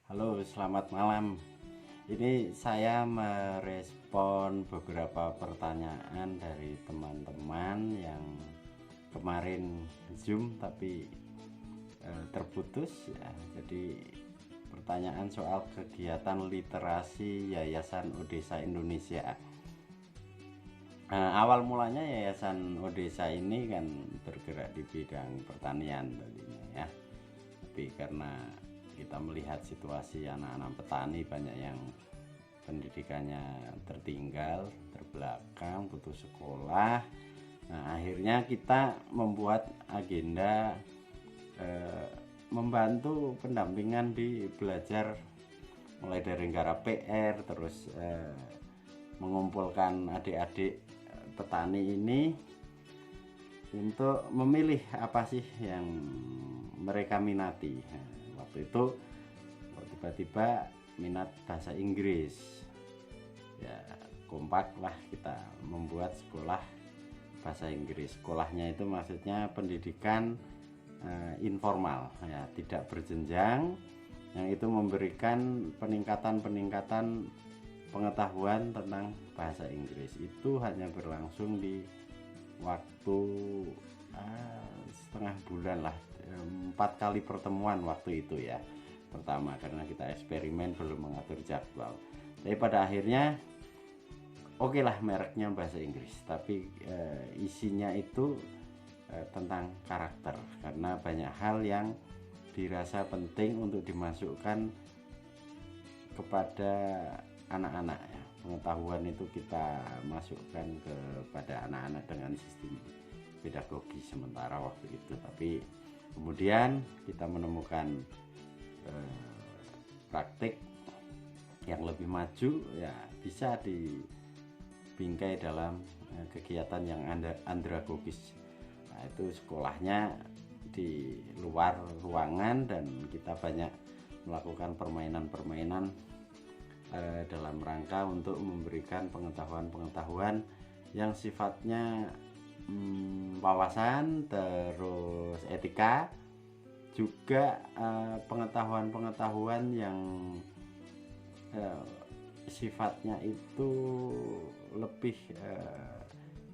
Halo, selamat malam. Ini saya merespon beberapa pertanyaan dari teman-teman yang kemarin Zoom tapi terputus ya. Jadi pertanyaan soal kegiatan literasi Yayasan Odesa Indonesia. Awal mulanya Yayasan Odesa ini kan bergerak di bidang pertanian tadinya ya. Tapi karena kita melihat situasi anak-anak petani banyak yang pendidikannya tertinggal, terbelakang, putus sekolah. Nah, akhirnya kita membuat agenda membantu pendampingan di belajar mulai dari garap PR, terus mengumpulkan adik-adik petani ini untuk memilih apa sih yang mereka minati. Waktu itu tiba-tiba minat bahasa Inggris ya, kompak lah kita membuat sekolah bahasa Inggris. Sekolahnya itu maksudnya pendidikan informal ya, tidak berjenjang, yang itu memberikan peningkatan pengetahuan tentang bahasa Inggris. Itu hanya berlangsung di waktu setengah bulan lah, 4 kali pertemuan waktu itu ya. Pertama karena kita eksperimen, belum mengatur jadwal. Tapi pada akhirnya oke lah mereknya bahasa Inggris, tapi isinya itu tentang karakter, karena banyak hal yang dirasa penting untuk dimasukkan kepada anak-anak ya. Pengetahuan itu kita masukkan kepada anak-anak dengan sistem pedagogi sementara waktu itu. Tapi kemudian kita menemukan praktik yang lebih maju ya, bisa dibingkai dalam kegiatan yang andragogis. Nah, itu sekolahnya di luar ruangan dan kita banyak melakukan permainan-permainan dalam rangka untuk memberikan pengetahuan-pengetahuan yang sifatnya wawasan, terus etika, juga pengetahuan-pengetahuan yang sifatnya itu lebih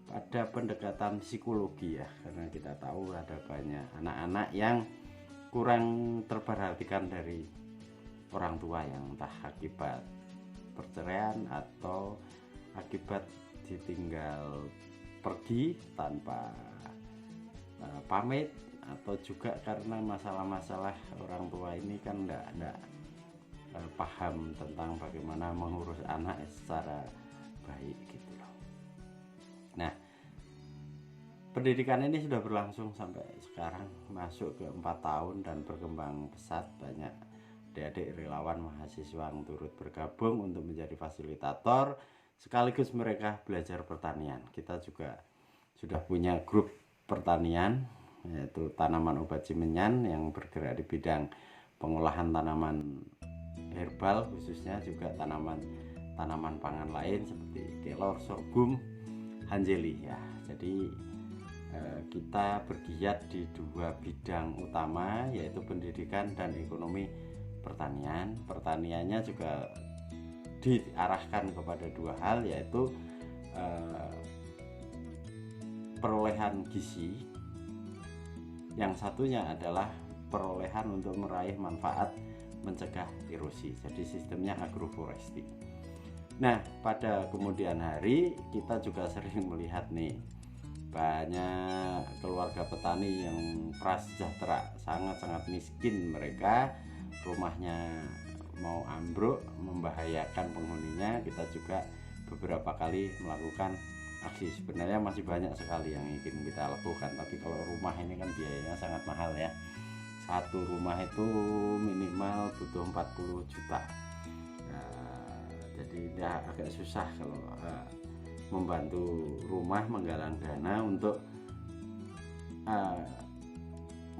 pada pendekatan psikologi ya, karena kita tahu ada banyak anak-anak yang kurang terperhatikan dari orang tua, yang entah akibat perceraian atau akibat ditinggal pergi tanpa pamit, atau juga karena masalah-masalah orang tua ini kan enggak paham tentang bagaimana mengurus anak secara baik gitu loh. Nah, pendidikan ini sudah berlangsung sampai sekarang, masuk ke 4 tahun dan berkembang pesat. Banyak adik-adik relawan mahasiswa yang turut bergabung untuk menjadi fasilitator, sekaligus mereka belajar pertanian. Kita juga sudah punya grup pertanian, yaitu tanaman obat cimenyan, yang bergerak di bidang pengolahan tanaman herbal, khususnya juga tanaman pangan lain seperti kelor, sorghum, hanjeli ya. Jadi kita bergiat di 2 bidang utama, yaitu pendidikan dan ekonomi pertanian. Pertaniannya juga diarahkan kepada 2 hal, yaitu perolehan gizi, yang satunya adalah perolehan untuk meraih manfaat mencegah erosi. Jadi sistemnya agroforestry. Nah, pada kemudian hari kita juga sering melihat nih, banyak keluarga petani yang prasejahtera, sangat-sangat miskin mereka, rumahnya mau ambruk, membahayakan penghuninya. Kita juga beberapa kali melakukan aksi. Sebenarnya masih banyak sekali yang ingin kita lakukan, tapi kalau rumah ini kan biayanya sangat mahal ya. Satu rumah itu minimal butuh 40 juta. Jadi ya agak susah kalau membantu rumah menggalang dana untuk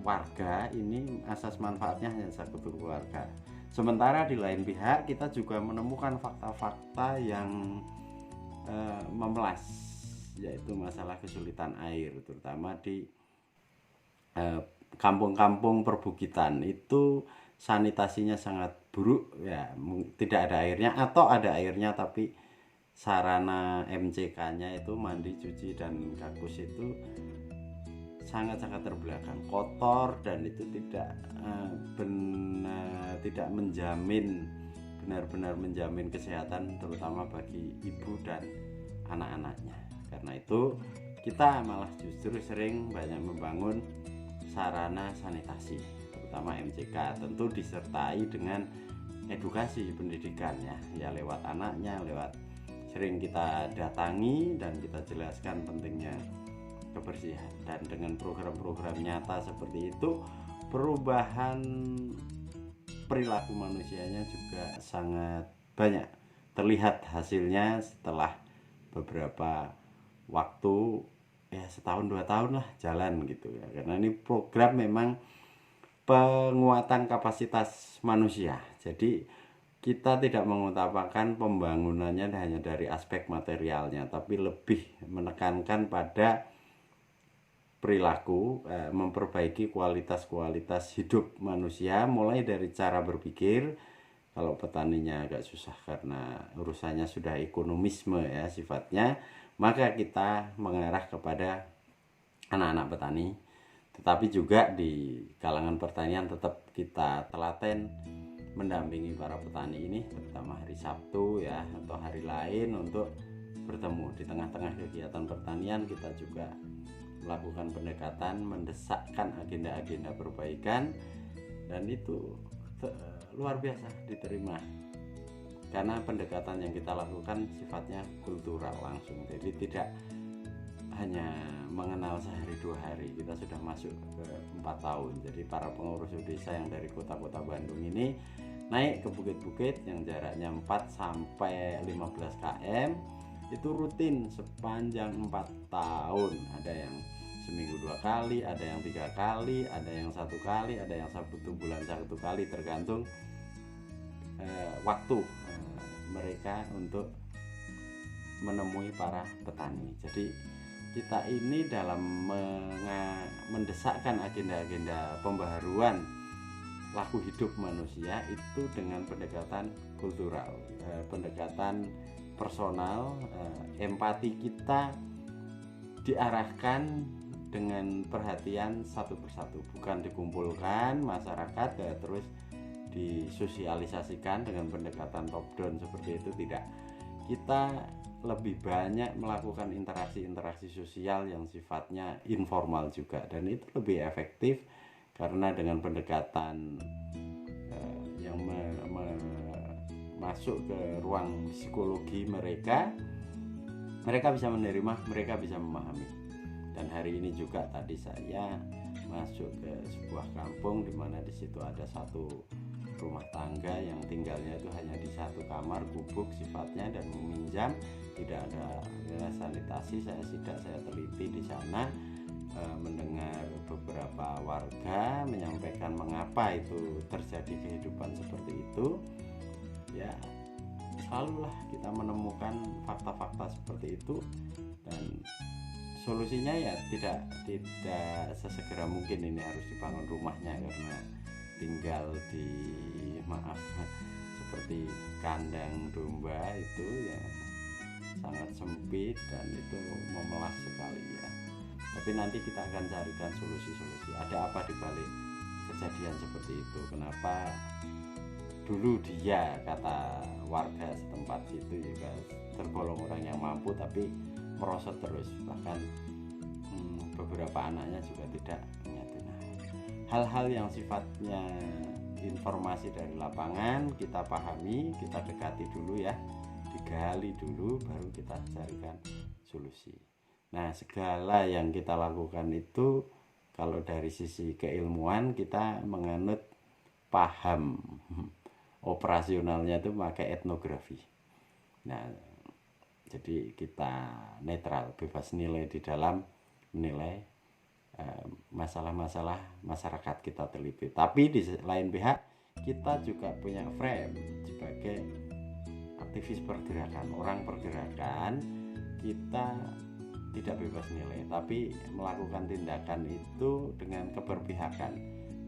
warga ini. Asas manfaatnya hanya satu keluarga. Sementara di lain pihak kita juga menemukan fakta-fakta yang memelas, yaitu masalah kesulitan air, terutama di kampung-kampung perbukitan. Itu sanitasinya sangat buruk ya, tidak ada airnya atau ada airnya tapi sarana MCK-nya itu mandi, cuci dan kakus itu sangat-sangat terbelakang, kotor, dan itu tidak menjamin, benar-benar menjamin kesehatan terutama bagi ibu dan anak-anaknya. Karena itu kita malah justru sering banyak membangun sarana sanitasi terutama MCK, tentu disertai dengan edukasi pendidikan ya lewat anaknya, lewat sering kita datangi dan kita jelaskan pentingnya kebersihan, dan dengan program-program nyata seperti itu perubahan perilaku manusianya juga sangat banyak terlihat hasilnya setelah beberapa waktu, ya setahun 2 tahun lah jalan gitu ya, karena ini program memang penguatan kapasitas manusia. Jadi kita tidak mengutamakan pembangunannya hanya dari aspek materialnya, tapi lebih menekankan pada perilaku, memperbaiki kualitas hidup manusia, mulai dari cara berpikir. Kalau petaninya agak susah karena urusannya sudah ekonomisme ya sifatnya, maka kita mengarah kepada anak-anak petani. Tetapi juga di kalangan pertanian tetap kita telaten mendampingi para petani ini, terutama hari Sabtu ya atau hari lain, untuk bertemu di tengah-tengah kegiatan pertanian. Kita juga melakukan pendekatan, mendesakkan agenda-agenda perbaikan, dan itu luar biasa diterima karena pendekatan yang kita lakukan sifatnya kultural langsung. Jadi tidak hanya mengenal sehari 2 hari, kita sudah masuk ke 4 tahun. Jadi para pengurus desa yang dari kota-kota Bandung ini naik ke bukit-bukit yang jaraknya 4 sampai 15 km itu rutin sepanjang 4 tahun. Ada yang seminggu 2 kali, ada yang 3 kali, ada yang 1 kali, ada yang 1 bulan 1 kali, tergantung waktu mereka untuk menemui para petani. Jadi kita ini dalam mendesakkan agenda-agenda pembaharuan laku hidup manusia itu dengan pendekatan kultural, pendekatan personal, empati kita diarahkan dengan perhatian satu persatu, bukan dikumpulkan masyarakat terus disosialisasikan dengan pendekatan top down seperti itu, tidak. Kita lebih banyak melakukan interaksi sosial yang sifatnya informal juga, dan itu lebih efektif karena dengan pendekatan yang masuk ke ruang psikologi mereka bisa menerima, mereka bisa memahami. Dan hari ini juga tadi saya masuk ke sebuah kampung di mana di situ ada satu rumah tangga yang tinggalnya itu hanya di 1 kamar gubuk sifatnya dan meminjam, tidak ada sanitasi. Saya teliti di sana, mendengar beberapa warga menyampaikan mengapa itu terjadi kehidupan seperti itu. Ya, selalulah kita menemukan fakta-fakta seperti itu, dan solusinya ya tidak sesegera mungkin ini harus dibangun rumahnya, karena tinggal di seperti kandang domba itu ya sangat sempit dan itu memelas sekali ya. Tapi nanti kita akan carikan solusi-solusi, ada apa di balik kejadian seperti itu, kenapa dulu dia, kata warga setempat situ, juga tergolong orang yang mampu tapi merosot terus, bahkan beberapa anaknya juga tidak menyatu. Hal-hal yang sifatnya informasi dari lapangan kita pahami, kita dekati dulu ya, digali dulu, baru kita carikan solusi. Nah, segala yang kita lakukan itu kalau dari sisi keilmuan kita menganut paham operasionalnya itu pakai etnografi. Nah, jadi kita netral, bebas nilai di dalam menilai masalah-masalah masyarakat kita teliti. Tapi di lain pihak kita juga punya frame sebagai aktivis pergerakan, orang pergerakan. Kita tidak bebas nilai, tapi melakukan tindakan itu dengan keberpihakan.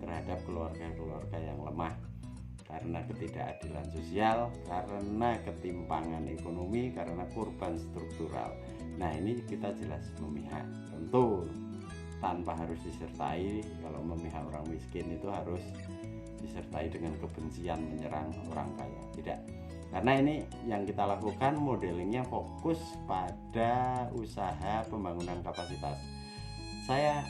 terhadap keluarga-keluarga yang lemah karena ketidakadilan sosial, karena ketimpangan ekonomi, karena korban struktural. Nah, ini kita jelas memihak. Tentu tanpa harus disertai, kalau memihak orang miskin itu harus disertai dengan kebencian menyerang orang kaya. Tidak. Karena ini yang kita lakukan modelingnya fokus pada usaha pembangunan kapasitas. Saya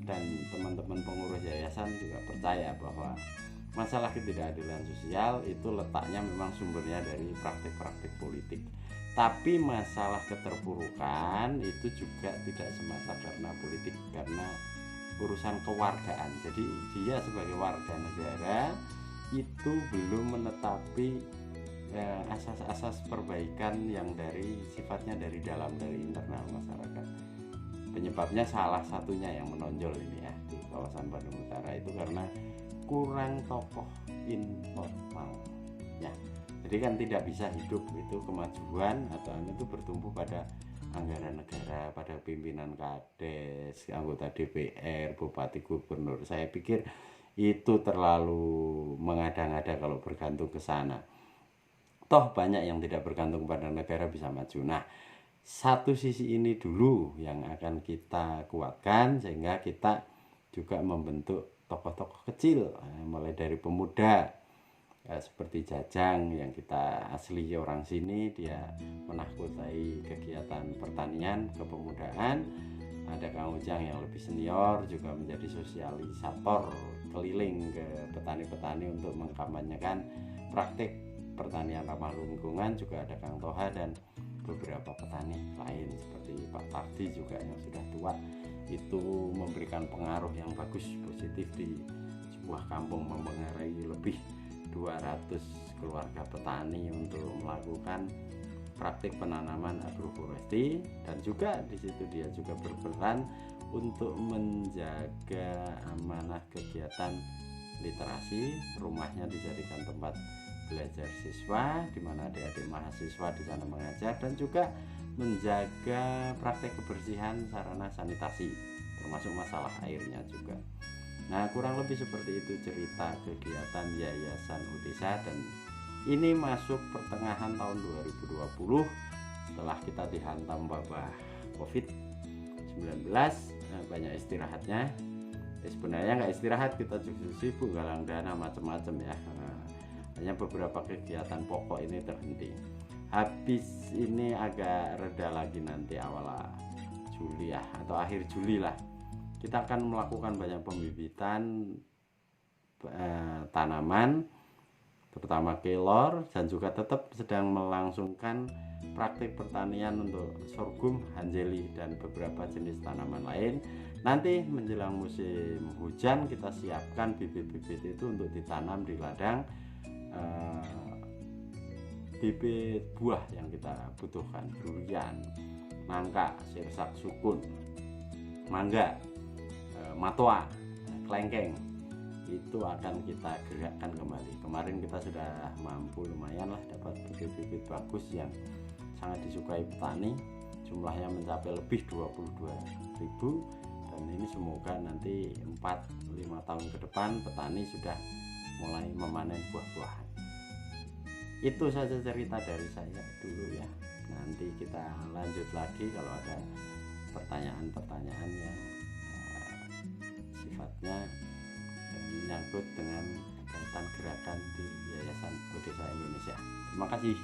dan teman-teman pengurus yayasan juga percaya bahwa masalah ketidakadilan sosial itu letaknya memang sumbernya dari praktik-praktik politik. Tapi masalah keterpurukan itu juga tidak semata karena politik, karena urusan kewargaan. Jadi dia sebagai warga negara itu belum menetapi asas-asas perbaikan yang sifatnya dari dalam, dari internal masyarakat. Penyebabnya salah satunya yang menonjol ini ya di kawasan Bandung Utara itu karena kurang tokoh informal ya. Jadi kan tidak bisa hidup itu kemajuan atau itu bertumbuh pada anggaran negara, pada pimpinan kades, anggota DPR, bupati, gubernur. Saya pikir itu terlalu mengada-ngada kalau bergantung ke sana. Toh banyak yang tidak bergantung pada negara bisa maju. Nah, satu sisi ini dulu yang akan kita kuatkan sehingga kita juga membentuk tokoh-tokoh kecil, mulai dari pemuda seperti Jajang yang kita asli orang sini, dia menahkotai kegiatan pertanian kepemudaan. Ada Kang Ujang yang lebih senior juga menjadi sosialisator keliling ke petani-petani untuk mengkampanyekan praktik pertanian ramah lingkungan. Juga ada Kang Toha dan beberapa petani lain seperti Pak Tardi juga yang sudah tua, itu memberikan pengaruh yang bagus positif di sebuah kampung, mempengaruhi lebih 200 keluarga petani untuk melakukan praktik penanaman agroforestry. Dan juga di situ dia juga berperan untuk menjaga amanah kegiatan literasi. Rumahnya dijadikan tempat belajar siswa, di mana adik-adik mahasiswa di sana mengajar, dan juga menjaga praktek kebersihan sarana sanitasi, termasuk masalah airnya juga. Nah, kurang lebih seperti itu cerita kegiatan Yayasan Udesa, dan ini masuk pertengahan tahun 2020 setelah kita dihantam wabah COVID-19. Banyak istirahatnya. Sebenarnya nggak istirahat, kita juga sibuk galang dana macam-macam ya. Hanya beberapa kegiatan pokok ini terhenti. Habis ini agak reda lagi nanti awal Juli ya, atau akhir Juli lah. Kita akan melakukan banyak pembibitan tanaman, terutama kelor, dan juga tetap sedang melangsungkan praktik pertanian untuk sorghum, hanjeli, dan beberapa jenis tanaman lain. Nanti menjelang musim hujan kita siapkan bibit-bibit itu untuk ditanam di ladang. Bibit buah yang kita butuhkan, durian, nangka, sirsak sukun, mangga, matoa, kelengkeng, itu akan kita gerakkan kembali. Kemarin kita sudah mampu lumayan lah dapat bibit-bibit bagus yang sangat disukai petani, jumlahnya mencapai lebih 22.000, dan ini semoga nanti 4-5 tahun ke depan petani sudah mulai memanen buah-buahan. Itu saja cerita dari saya dulu ya. Nanti kita lanjut lagi kalau ada pertanyaan-pertanyaan yang sifatnya menyangkut dengan kaitan gerakan di Yayasan Udesa Indonesia. Terima kasih.